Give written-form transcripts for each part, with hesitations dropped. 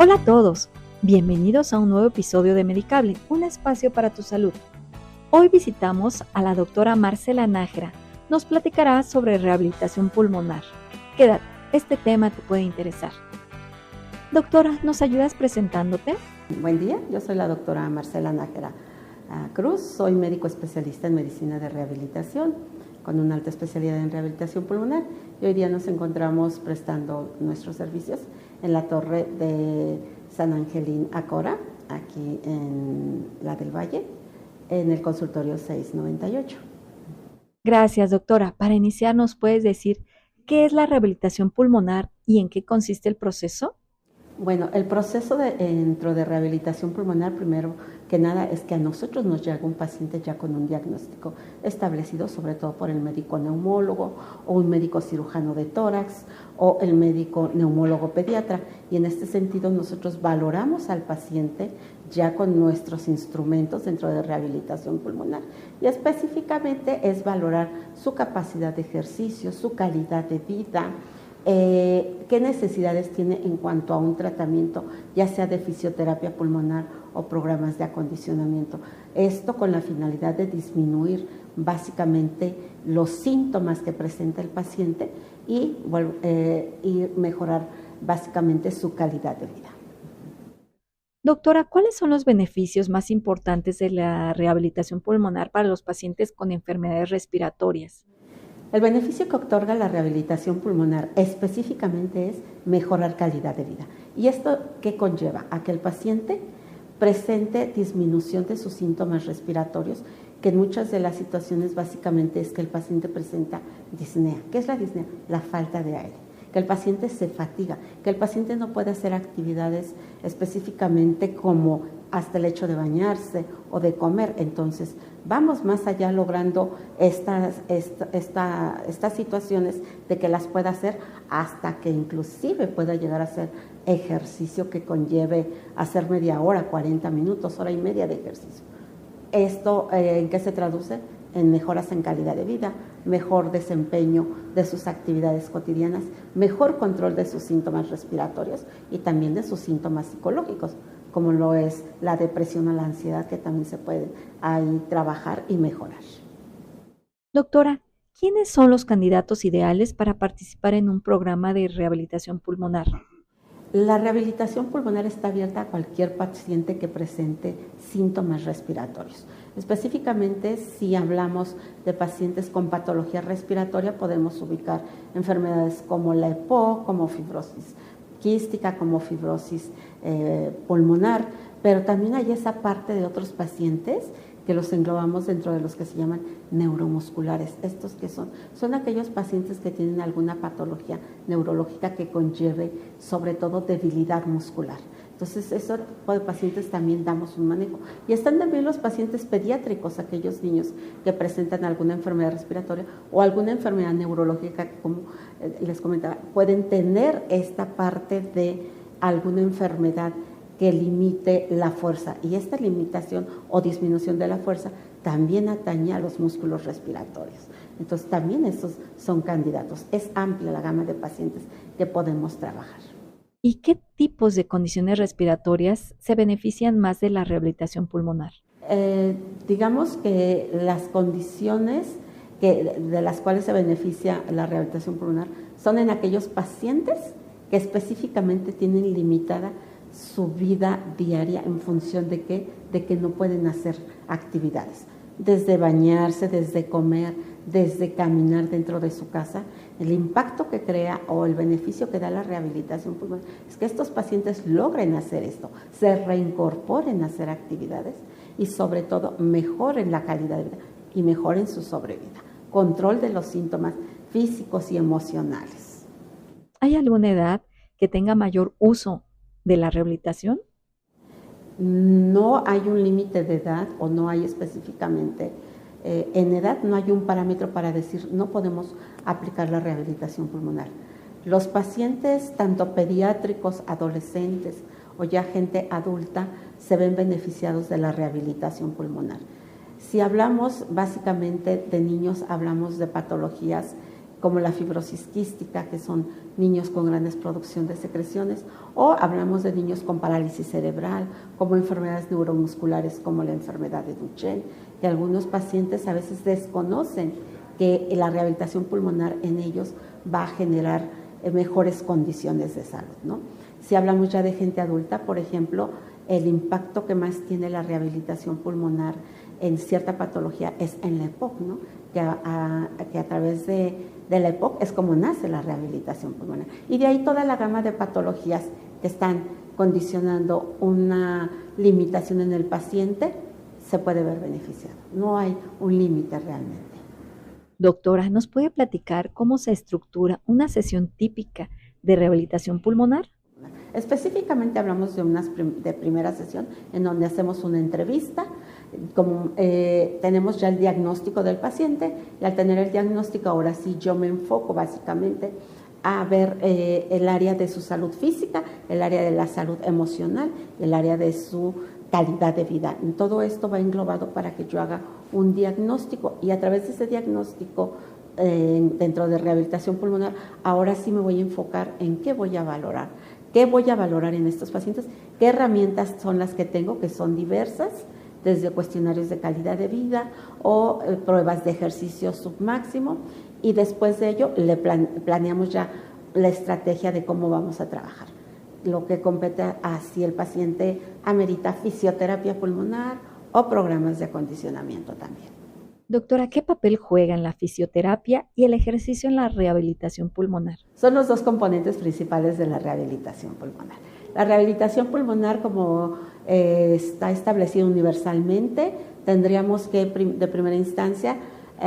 Hola a todos, bienvenidos a un nuevo episodio de Medicable, un espacio para tu salud. Hoy visitamos a la doctora Marcela Nájera. Nos platicará sobre rehabilitación pulmonar. Quédate, este tema te puede interesar. Doctora, ¿nos ayudas presentándote? Buen día, yo soy la doctora Marcela Nájera Cruz, soy médico especialista en medicina de rehabilitación con una alta especialidad en rehabilitación pulmonar y hoy día nos encontramos prestando nuestros servicios en la torre de San Angelín Acora, aquí en la del Valle, en el consultorio 698. Gracias, doctora. Para iniciar, ¿nos puedes decir qué es la rehabilitación pulmonar y en qué consiste el proceso? Bueno, el proceso dentro de rehabilitación pulmonar, primero que nada, es que a nosotros nos llega un paciente ya con un diagnóstico establecido, sobre todo por el médico neumólogo o un médico cirujano de tórax o el médico neumólogo pediatra. Y en este sentido nosotros valoramos al paciente ya con nuestros instrumentos dentro de rehabilitación pulmonar. Y específicamente es valorar su capacidad de ejercicio, su calidad de vida, qué necesidades tiene en cuanto a un tratamiento, ya sea de fisioterapia pulmonar o programas de acondicionamiento. Esto con la finalidad de disminuir básicamente los síntomas que presenta el paciente y mejorar básicamente su calidad de vida. Doctora, ¿cuáles son los beneficios más importantes de la rehabilitación pulmonar para los pacientes con enfermedades respiratorias? El beneficio que otorga la rehabilitación pulmonar específicamente es mejorar calidad de vida. ¿Y esto qué conlleva? A que el paciente presente disminución de sus síntomas respiratorios, que en muchas de las situaciones básicamente es que el paciente presenta disnea. ¿Qué es la disnea? La falta de aire. Que el paciente se fatiga, que el paciente no puede hacer actividades específicamente como hasta el hecho de bañarse o de comer. Entonces, vamos más allá logrando estas situaciones de que las pueda hacer hasta que inclusive pueda llegar a hacer ejercicio que conlleve hacer media hora, 40 minutos, hora y media de ejercicio. ¿Esto en qué se traduce? En mejoras en calidad de vida, mejor desempeño de sus actividades cotidianas, mejor control de sus síntomas respiratorios y también de sus síntomas psicológicos, como lo es la depresión o la ansiedad, que también se puede ahí trabajar y mejorar. Doctora, ¿quiénes son los candidatos ideales para participar en un programa de rehabilitación pulmonar? La rehabilitación pulmonar está abierta a cualquier paciente que presente síntomas respiratorios. Específicamente, si hablamos de pacientes con patología respiratoria, podemos ubicar enfermedades como la EPOC, como fibrosis quística, como fibrosis pulmonar, pero también hay esa parte de otros pacientes que los englobamos dentro de los que se llaman neuromusculares. ¿Estos qué son? Son aquellos pacientes que tienen alguna patología neurológica que conlleve sobre todo debilidad muscular. Entonces, ese tipo de pacientes también damos un manejo. Y están también los pacientes pediátricos, aquellos niños que presentan alguna enfermedad respiratoria o alguna enfermedad neurológica que, como les comentaba, pueden tener esta parte de alguna enfermedad que limite la fuerza, y esta limitación o disminución de la fuerza también atañe a los músculos respiratorios. Entonces también estos son candidatos. Es amplia la gama de pacientes que podemos trabajar. ¿Y qué tipos de condiciones respiratorias se benefician más de la rehabilitación pulmonar? Digamos que las condiciones de las cuales se beneficia la rehabilitación pulmonar son en aquellos pacientes que específicamente tienen limitada su vida diaria en función de que no pueden hacer actividades, desde bañarse, desde comer, desde caminar dentro de su casa. El impacto que crea o el beneficio que da la rehabilitación pulmonar es que estos pacientes logren hacer esto, se reincorporen a hacer actividades y sobre todo mejoren la calidad de vida y mejoren su sobrevida, control de los síntomas físicos y emocionales. ¿Hay alguna edad que tenga mayor uso de la rehabilitación? No hay un límite de edad o no hay específicamente en edad, no hay un parámetro para decir no podemos aplicar la rehabilitación pulmonar. Los pacientes, tanto pediátricos, adolescentes o ya gente adulta, se ven beneficiados de la rehabilitación pulmonar. Si hablamos básicamente de niños, hablamos de patologías como la fibrosis quística, que son niños con grandes producción de secreciones, o hablamos de niños con parálisis cerebral, como enfermedades neuromusculares como la enfermedad de Duchenne, que algunos pacientes a veces desconocen que la rehabilitación pulmonar en ellos va a generar mejores condiciones de salud, ¿no? Si hablamos ya de gente adulta, por ejemplo, el impacto que más tiene la rehabilitación pulmonar en cierta patología es en la EPOC, ¿no? Que a través de la EPOC es como nace la rehabilitación pulmonar. Y de ahí toda la gama de patologías que están condicionando una limitación en el paciente se puede ver beneficiado. No hay un límite realmente. Doctora, ¿nos puede platicar cómo se estructura una sesión típica de rehabilitación pulmonar? Específicamente hablamos de primera sesión en donde hacemos una entrevista, tenemos ya el diagnóstico del paciente y al tener el diagnóstico ahora sí yo me enfoco básicamente a ver el área de su salud física, el área de la salud emocional, el área de su calidad de vida. Todo esto va englobado para que yo haga un diagnóstico y a través de ese diagnóstico dentro de rehabilitación pulmonar, ahora sí me voy a enfocar en qué voy a valorar. ¿Qué voy a valorar en estos pacientes? ¿Qué herramientas son las que tengo, que son diversas, desde cuestionarios de calidad de vida o pruebas de ejercicio submáximo? Y después de ello planeamos ya la estrategia de cómo vamos a trabajar. Lo que compete a si el paciente amerita fisioterapia pulmonar o programas de acondicionamiento también. Doctora, ¿qué papel juegan la fisioterapia y el ejercicio en la rehabilitación pulmonar? Son los dos componentes principales de la rehabilitación pulmonar. La rehabilitación pulmonar, como está establecido universalmente, tendríamos que de primera instancia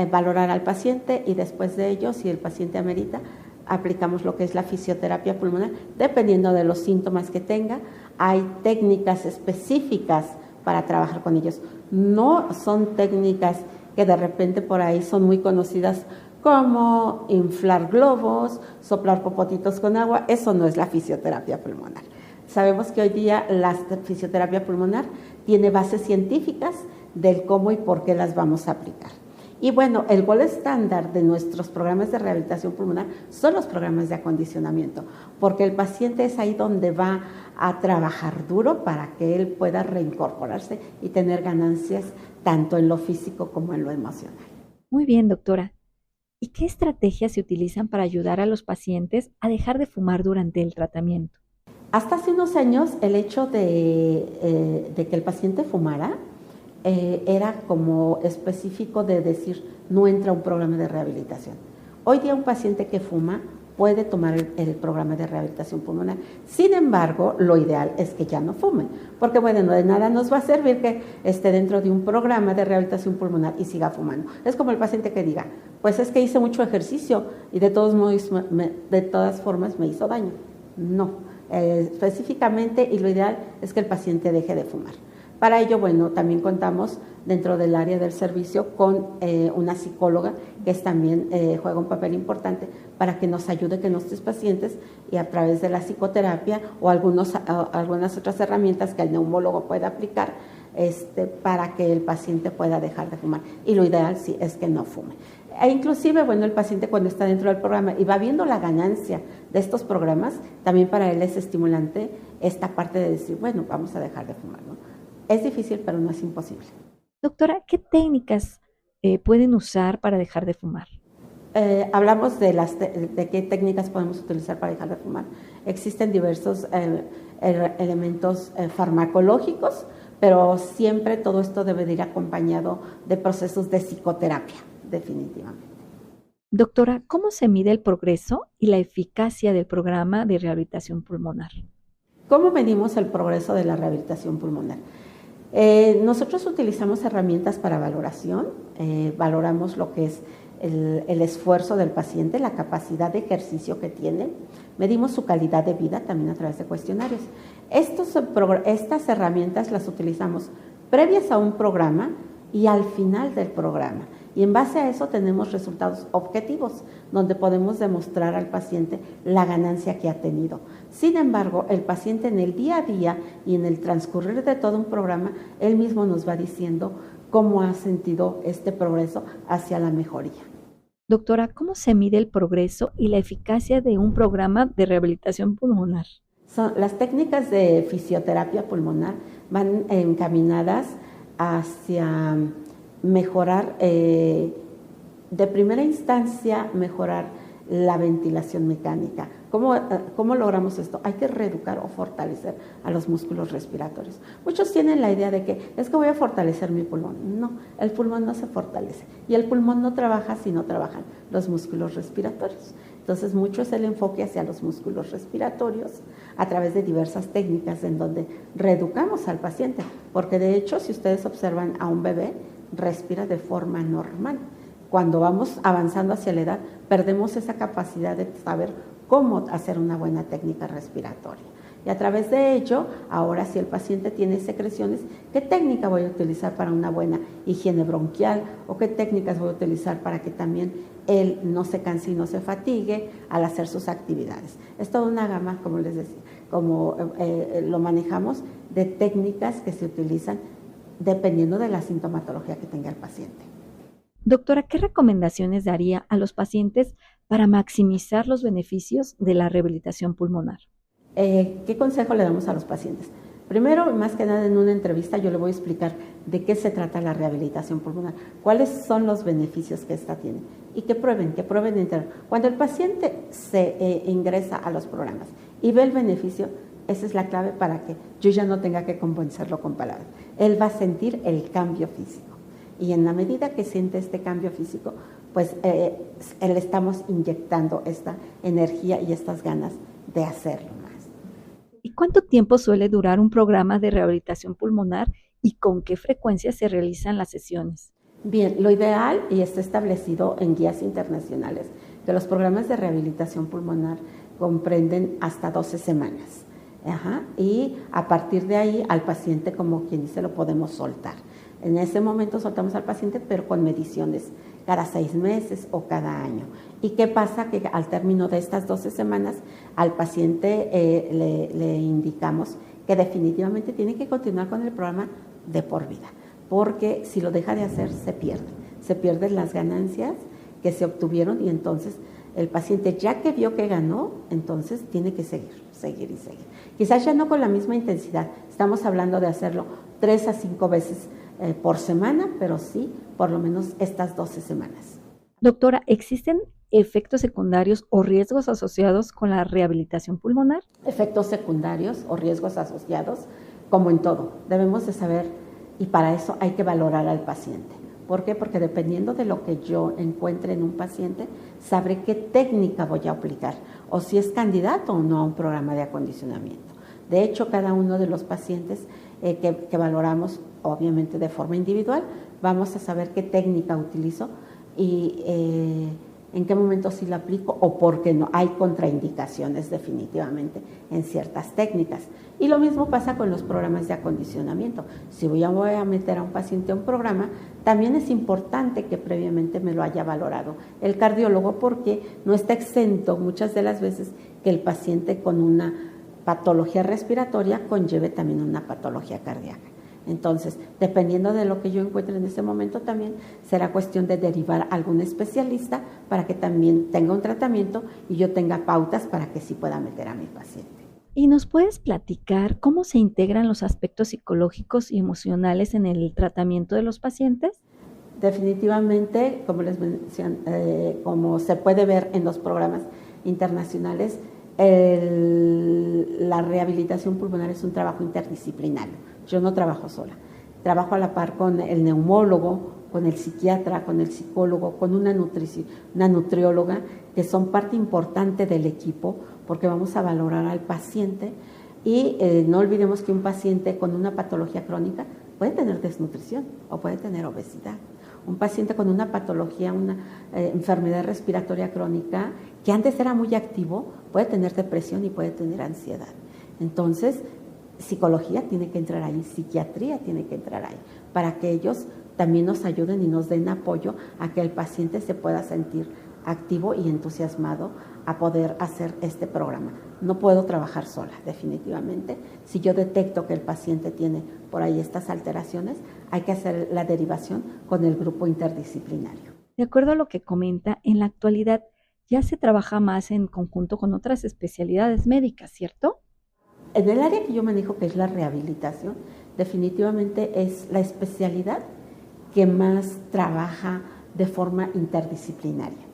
valorar al paciente y después de ello, si el paciente amerita, aplicamos lo que es la fisioterapia pulmonar, dependiendo de los síntomas que tenga. Hay técnicas específicas para trabajar con ellos. No son técnicas que de repente por ahí son muy conocidas como inflar globos, soplar popotitos con agua. Eso no es la fisioterapia pulmonar. Sabemos que hoy día la fisioterapia pulmonar tiene bases científicas del cómo y por qué las vamos a aplicar. Y bueno, el gol estándar de nuestros programas de rehabilitación pulmonar son los programas de acondicionamiento, porque el paciente es ahí donde va a trabajar duro para que él pueda reincorporarse y tener ganancias tanto en lo físico como en lo emocional. Muy bien, doctora. ¿Y qué estrategias se utilizan para ayudar a los pacientes a dejar de fumar durante el tratamiento? Hasta hace unos años el hecho de que el paciente fumara era como específico de decir no entra un programa de rehabilitación. Hoy día un paciente que fuma puede tomar el programa de rehabilitación pulmonar. Sin embargo, lo ideal es que ya no fume, porque bueno, de nada nos va a servir que esté dentro de un programa de rehabilitación pulmonar y siga fumando. Es como el paciente que diga, pues es que hice mucho ejercicio y de todas formas me hizo daño. No, específicamente y lo ideal es que el paciente deje de fumar. Para ello, bueno, también contamos dentro del área del servicio con una psicóloga que también juega un papel importante para que nos ayude con nuestros pacientes y a través de la psicoterapia o algunas otras herramientas que el neumólogo pueda aplicar para que el paciente pueda dejar de fumar. Y lo ideal sí es que no fume. E inclusive, bueno, el paciente cuando está dentro del programa y va viendo la ganancia de estos programas, también para él es estimulante esta parte de decir, bueno, vamos a dejar de fumar, ¿no? Es difícil, pero no es imposible. Doctora, ¿qué técnicas pueden usar para dejar de fumar? Hablamos de qué técnicas podemos utilizar para dejar de fumar. Existen diversos elementos farmacológicos, pero siempre todo esto debe de ir acompañado de procesos de psicoterapia, definitivamente. Doctora, ¿cómo se mide el progreso y la eficacia del programa de rehabilitación pulmonar? ¿Cómo medimos el progreso de la rehabilitación pulmonar? Nosotros utilizamos herramientas para valoración, valoramos lo que es el esfuerzo del paciente, la capacidad de ejercicio que tiene, medimos su calidad de vida también a través de cuestionarios. Estas herramientas las utilizamos previas a un programa y al final del programa. Y en base a eso tenemos resultados objetivos, donde podemos demostrar al paciente la ganancia que ha tenido. Sin embargo, el paciente en el día a día y en el transcurrir de todo un programa, él mismo nos va diciendo cómo ha sentido este progreso hacia la mejoría. Doctora, ¿cómo se mide el progreso y la eficacia de un programa de rehabilitación pulmonar? Las técnicas de fisioterapia pulmonar van encaminadas hacia mejorar, de primera instancia, mejorar la ventilación mecánica. ¿Cómo logramos esto? Hay que reeducar o fortalecer a los músculos respiratorios. Muchos tienen la idea de que es que voy a fortalecer mi pulmón. No, el pulmón no se fortalece y el pulmón no trabaja si no trabajan los músculos respiratorios. Entonces, mucho es el enfoque hacia los músculos respiratorios a través de diversas técnicas en donde reeducamos al paciente, porque de hecho, si ustedes observan a un bebé, respira de forma normal. Cuando vamos avanzando hacia la edad, perdemos esa capacidad de saber cómo hacer una buena técnica respiratoria. Y a través de ello, ahora si el paciente tiene secreciones, ¿qué técnica voy a utilizar para una buena higiene bronquial? ¿O qué técnicas voy a utilizar para que también él no se canse y no se fatigue al hacer sus actividades? Es toda una gama, como les decía, como lo manejamos, de técnicas que se utilizan dependiendo de la sintomatología que tenga el paciente. Doctora, ¿qué recomendaciones daría a los pacientes para maximizar los beneficios de la rehabilitación pulmonar? ¿Qué consejo le damos a los pacientes? Primero, más que nada en una entrevista, yo le voy a explicar de qué se trata la rehabilitación pulmonar, cuáles son los beneficios que esta tiene y que prueben. Cuando el paciente se ingresa a los programas y ve el beneficio, esa es la clave para que yo ya no tenga que convencerlo con palabras. Él va a sentir el cambio físico. Y en la medida que siente este cambio físico, pues le estamos inyectando esta energía y estas ganas de hacerlo más. ¿Y cuánto tiempo suele durar un programa de rehabilitación pulmonar y con qué frecuencia se realizan las sesiones? Bien, lo ideal, y está establecido en guías internacionales, que los programas de rehabilitación pulmonar comprenden hasta 12 semanas. Y a partir de ahí al paciente, como quien dice, lo podemos soltar. En ese momento soltamos al paciente, pero con mediciones cada 6 meses o cada año. ¿Y qué pasa? Que al término de estas 12 semanas al paciente le indicamos que definitivamente tiene que continuar con el programa de por vida, porque si lo deja de hacer se pierden las ganancias que se obtuvieron y entonces el paciente, ya que vio que ganó, entonces tiene que seguir. Quizás ya no con la misma intensidad, estamos hablando de hacerlo 3 a 5 veces por semana, pero sí por lo menos estas 12 semanas. Doctora, ¿existen efectos secundarios o riesgos asociados con la rehabilitación pulmonar? Efectos secundarios o riesgos asociados, como en todo, debemos de saber y para eso hay que valorar al paciente. ¿Por qué? Porque dependiendo de lo que yo encuentre en un paciente, sabré qué técnica voy a aplicar o si es candidato o no a un programa de acondicionamiento. De hecho, cada uno de los pacientes que valoramos, obviamente de forma individual, vamos a saber qué técnica utilizo y en qué momento sí la aplico o por qué no. Hay contraindicaciones definitivamente en ciertas técnicas. Y lo mismo pasa con los programas de acondicionamiento. Si voy a meter a un paciente a un programa, también es importante que previamente me lo haya valorado el cardiólogo, porque no está exento muchas de las veces que el paciente con una patología respiratoria conlleve también una patología cardíaca. Entonces, dependiendo de lo que yo encuentre en ese momento, también será cuestión de derivar a algún especialista para que también tenga un tratamiento y yo tenga pautas para que sí pueda meter a mi paciente. ¿Y nos puedes platicar cómo se integran los aspectos psicológicos y emocionales en el tratamiento de los pacientes? Definitivamente, como les mencioné, como se puede ver en los programas internacionales, la rehabilitación pulmonar es un trabajo interdisciplinario. Yo no trabajo sola, trabajo a la par con el neumólogo, con el psiquiatra, con el psicólogo, con una nutrióloga, que son parte importante del equipo, porque vamos a valorar al paciente y no olvidemos que un paciente con una patología crónica puede tener desnutrición o puede tener obesidad. Un paciente con una patología, una enfermedad respiratoria crónica, que antes era muy activo, puede tener depresión y puede tener ansiedad. Entonces, psicología tiene que entrar ahí, psiquiatría tiene que entrar ahí, para que ellos también nos ayuden y nos den apoyo a que el paciente se pueda sentir activo y entusiasmado a poder hacer este programa. No puedo trabajar sola, definitivamente. Si yo detecto que el paciente tiene por ahí estas alteraciones, hay que hacer la derivación con el grupo interdisciplinario. De acuerdo a lo que comenta, en la actualidad ya se trabaja más en conjunto con otras especialidades médicas, ¿cierto? En el área que yo manejo, que es la rehabilitación, definitivamente es la especialidad que más trabaja de forma interdisciplinaria.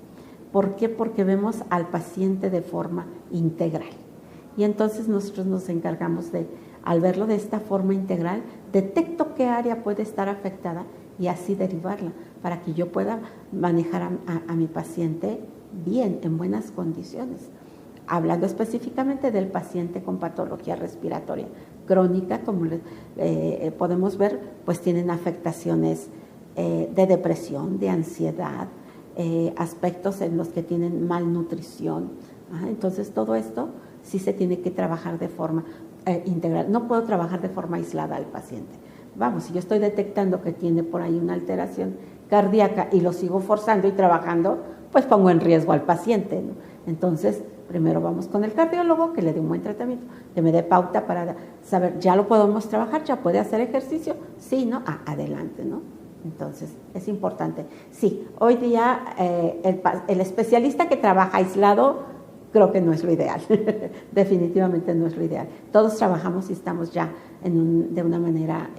¿Por qué? Porque vemos al paciente de forma integral. Y entonces nosotros nos encargamos de, al verlo de esta forma integral, detecto qué área puede estar afectada y así derivarla para que yo pueda manejar a mi paciente bien, en buenas condiciones. Hablando específicamente del paciente con patología respiratoria crónica, como podemos ver, pues tienen afectaciones de depresión, de ansiedad, aspectos en los que tienen malnutrición. Entonces todo esto sí se tiene que trabajar de forma integral. No puedo trabajar de forma aislada al paciente. Vamos, si yo estoy detectando que tiene por ahí una alteración cardíaca y lo sigo forzando y trabajando, pues pongo en riesgo al paciente, ¿no? Entonces, primero vamos con el cardiólogo, que le dé un buen tratamiento, que me dé pauta para saber, ya lo podemos trabajar, ya puede hacer ejercicio, sí, ¿no? Adelante, ¿no? Entonces, es importante. Sí, hoy día el especialista que trabaja aislado, creo que no es lo ideal. Definitivamente no es lo ideal. Todos trabajamos y estamos ya de una manera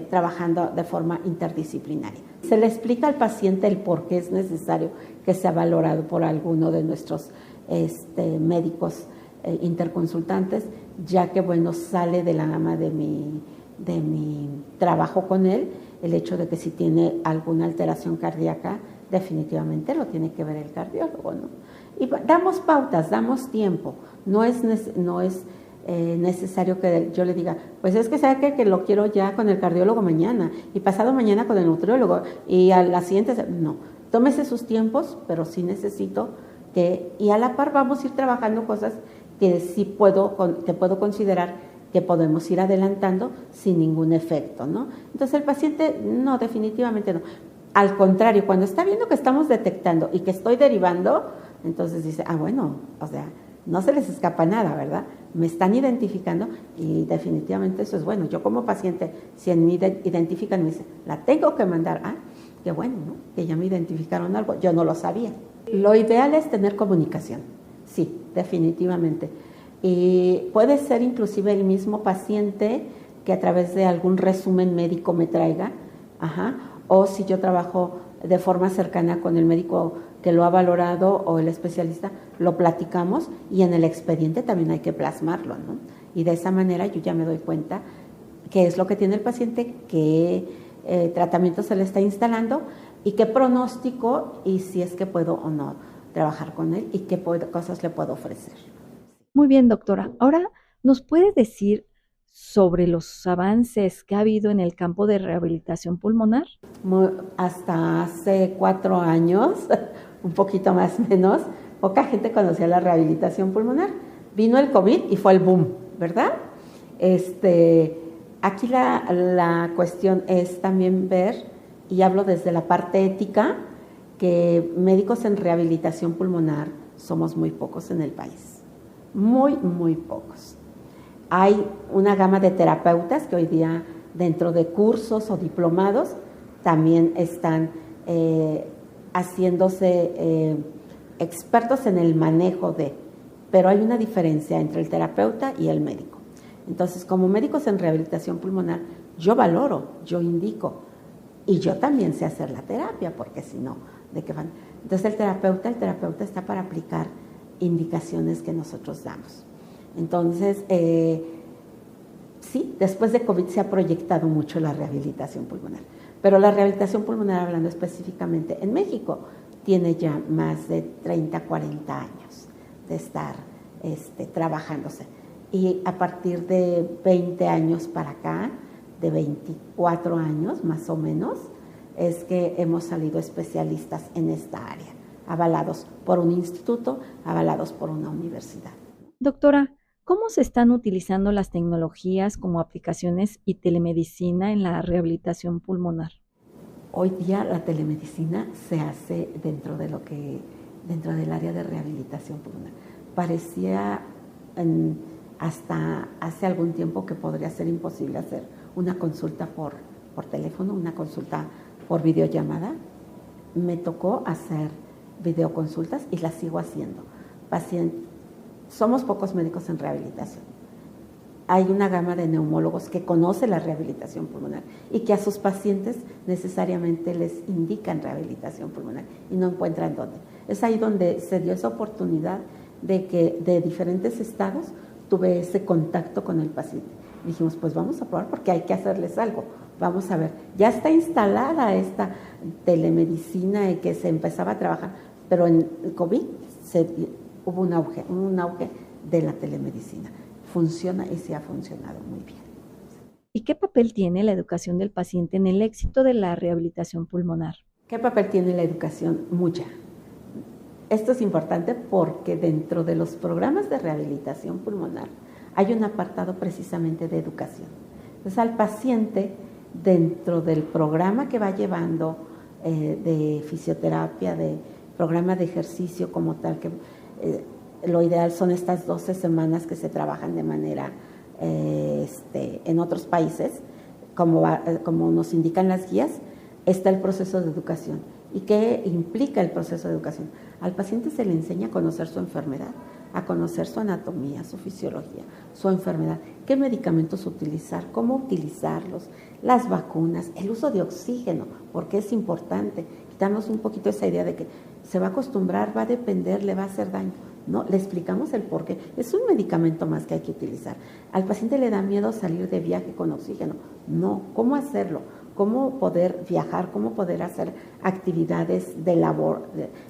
trabajando de forma interdisciplinaria. Se le explica al paciente el por qué es necesario que sea valorado por alguno de nuestros médicos interconsultantes, ya que, bueno, sale de la gama de mi trabajo con él el hecho de que si tiene alguna alteración cardíaca, definitivamente lo tiene que ver el cardiólogo, ¿no? Y damos pautas, damos tiempo. No es necesario que yo le diga, pues es que sabe que lo quiero ya con el cardiólogo mañana y pasado mañana con el nutriólogo y a la siguiente, no, tómese sus tiempos, pero sí necesito que, y a la par vamos a ir trabajando cosas que sí que puedo considerar que podemos ir adelantando sin ningún efecto, ¿no? Entonces el paciente, no, definitivamente no. Al contrario, cuando está viendo que estamos detectando y que estoy derivando, entonces dice, bueno, o sea, no se les escapa nada, ¿verdad? Me están identificando y definitivamente eso es bueno. Yo como paciente, si en mí identifican, me dicen, la tengo que mandar. Qué bueno, ¿no? Que ya me identificaron algo, yo no lo sabía. Lo ideal es tener comunicación, sí, definitivamente. Y puede ser inclusive el mismo paciente que a través de algún resumen médico me traiga, o si yo trabajo de forma cercana con el médico que lo ha valorado o el especialista, lo platicamos y en el expediente también hay que plasmarlo, ¿no? Y de esa manera yo ya me doy cuenta qué es lo que tiene el paciente, qué tratamiento se le está instalando y qué pronóstico y si es que puedo o no trabajar con él y qué cosas le puedo ofrecer. Muy bien, doctora. Ahora, ¿nos puede decir sobre los avances que ha habido en el campo de rehabilitación pulmonar? Hasta hace 4 años, un poquito más o menos, poca gente conocía la rehabilitación pulmonar. Vino el COVID y fue el boom, ¿verdad? Aquí la cuestión es también ver, y hablo desde la parte ética, que médicos en rehabilitación pulmonar somos muy pocos en el país. Muy, muy pocos. Hay una gama de terapeutas que hoy día dentro de cursos o diplomados también están haciéndose expertos en el manejo pero hay una diferencia entre el terapeuta y el médico. Entonces, como médicos en rehabilitación pulmonar, yo valoro, yo indico y yo también sé hacer la terapia, porque si no, ¿de qué van? Entonces el terapeuta está para aplicar indicaciones que nosotros damos. Entonces, sí, después de COVID se ha proyectado mucho la rehabilitación pulmonar, pero la rehabilitación pulmonar, hablando específicamente en México, tiene ya más de 30, 40 años de estar trabajándose. Y a partir de 20 años para acá, de 24 años más o menos, es que hemos salido especialistas en esta área, avalados por un instituto, avalados por una universidad. Doctora, ¿cómo se están utilizando las tecnologías como aplicaciones y telemedicina en la rehabilitación pulmonar? Hoy día la telemedicina se hace dentro del área de rehabilitación pulmonar. Parecía hasta hace algún tiempo que podría ser imposible hacer una consulta por teléfono, una consulta por videollamada. me tocó hacer videoconsultas y las sigo haciendo. Somos pocos médicos en rehabilitación. Hay una gama de neumólogos que conoce la rehabilitación pulmonar y que a sus pacientes necesariamente les indican rehabilitación pulmonar y no encuentran dónde. Es ahí donde se dio esa oportunidad de que de diferentes estados tuve ese contacto con el paciente. Dijimos, pues vamos a probar porque hay que hacerles algo. Vamos a ver, ya está instalada esta telemedicina y que se empezaba a trabajar, pero en el COVID hubo un auge de la telemedicina. Funciona y se ha funcionado muy bien. ¿Y qué papel tiene la educación del paciente en el éxito de la rehabilitación pulmonar? ¿Qué papel tiene la educación? Mucha. Esto es importante porque dentro de los programas de rehabilitación pulmonar hay un apartado precisamente de educación. Entonces al paciente, dentro del programa que va llevando de fisioterapia, de programa de ejercicio como tal, que lo ideal son estas 12 semanas que se trabajan de manera en otros países, como nos indican las guías, está el proceso de educación. ¿Y qué implica el proceso de educación? Al paciente se le enseña a conocer su enfermedad, a conocer su anatomía, su fisiología, su enfermedad, qué medicamentos utilizar, cómo utilizarlos, las vacunas, el uso de oxígeno, porque es importante. Quitarnos un poquito esa idea de que se va a acostumbrar, va a depender, le va a hacer daño. No, le explicamos el por qué. Es un medicamento más que hay que utilizar. Al paciente le da miedo salir de viaje con oxígeno. No, ¿cómo hacerlo? ¿Cómo poder viajar? ¿Cómo poder hacer actividades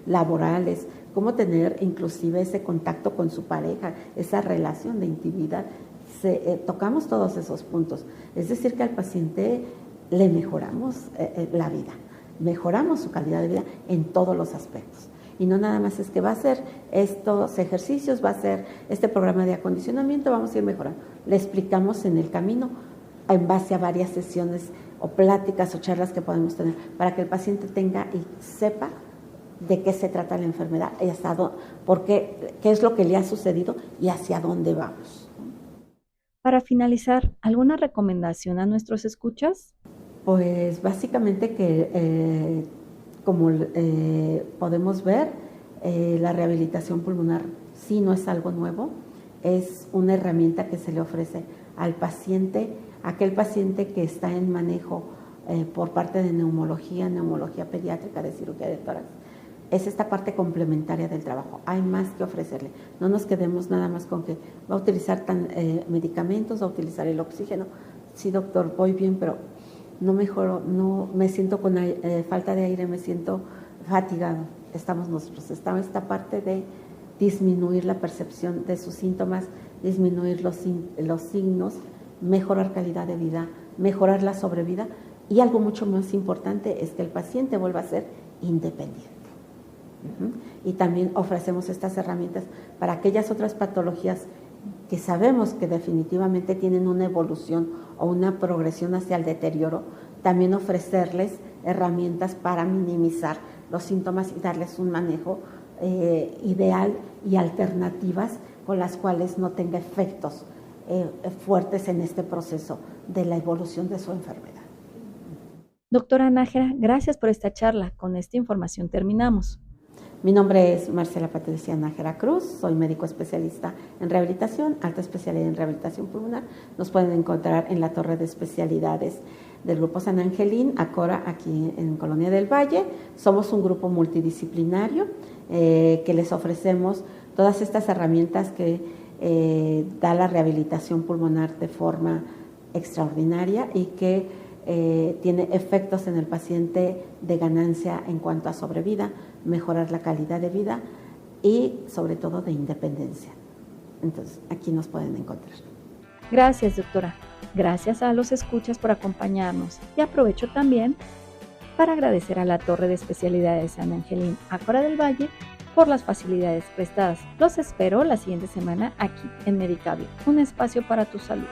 laborales? ¿Cómo tener inclusive ese contacto con su pareja, esa relación de intimidad? Tocamos todos esos puntos. Es decir, que al paciente le mejoramos la vida, mejoramos su calidad de vida en todos los aspectos. Y no nada más es que va a hacer estos ejercicios, va a hacer este programa de acondicionamiento, vamos a ir mejorando. Le explicamos en el camino en base a varias sesiones o pláticas o charlas que podemos tener para que el paciente tenga y sepa de qué se trata la enfermedad y qué es lo que le ha sucedido y hacia dónde vamos. Para finalizar, ¿alguna recomendación a nuestros escuchas? Pues básicamente que como podemos ver, la rehabilitación pulmonar sí no es algo nuevo, es una herramienta que se le ofrece al paciente, aquel paciente que está en manejo por parte de neumología pediátrica, de cirugía de tórax. Es esta parte complementaria del trabajo, hay más que ofrecerle. No nos quedemos nada más con que va a utilizar medicamentos, va a utilizar el oxígeno. Sí, doctor, voy bien, pero no mejoro, no me siento con falta de aire, me siento fatigado. Estamos nosotros, está esta parte de disminuir la percepción de sus síntomas, disminuir los signos, mejorar calidad de vida, mejorar la sobrevida y algo mucho más importante es que el paciente vuelva a ser independiente. Y también ofrecemos estas herramientas para aquellas otras patologías que sabemos que definitivamente tienen una evolución o una progresión hacia el deterioro, también ofrecerles herramientas para minimizar los síntomas y darles un manejo ideal y alternativas con las cuales no tenga efectos fuertes en este proceso de la evolución de su enfermedad. Doctora Nájera, gracias por esta charla. Con esta información terminamos. Mi nombre es Marcela Patricia Nájera Cruz, soy médico especialista en rehabilitación, alta especialidad en rehabilitación pulmonar. Nos pueden encontrar en la torre de especialidades del Grupo San Angelín, Acora, aquí en Colonia del Valle. Somos un grupo multidisciplinario que les ofrecemos todas estas herramientas que da la rehabilitación pulmonar de forma extraordinaria y que tiene efectos en el paciente de ganancia en cuanto a sobrevida, mejorar la calidad de vida y sobre todo de independencia. Entonces, aquí nos pueden encontrar. Gracias, doctora. Gracias a los escuchas por acompañarnos y aprovecho también para agradecer a la Torre de Especialidades San Angelín Acora del Valle por las facilidades prestadas. Los espero la siguiente semana aquí en Medicable, un espacio para tu salud.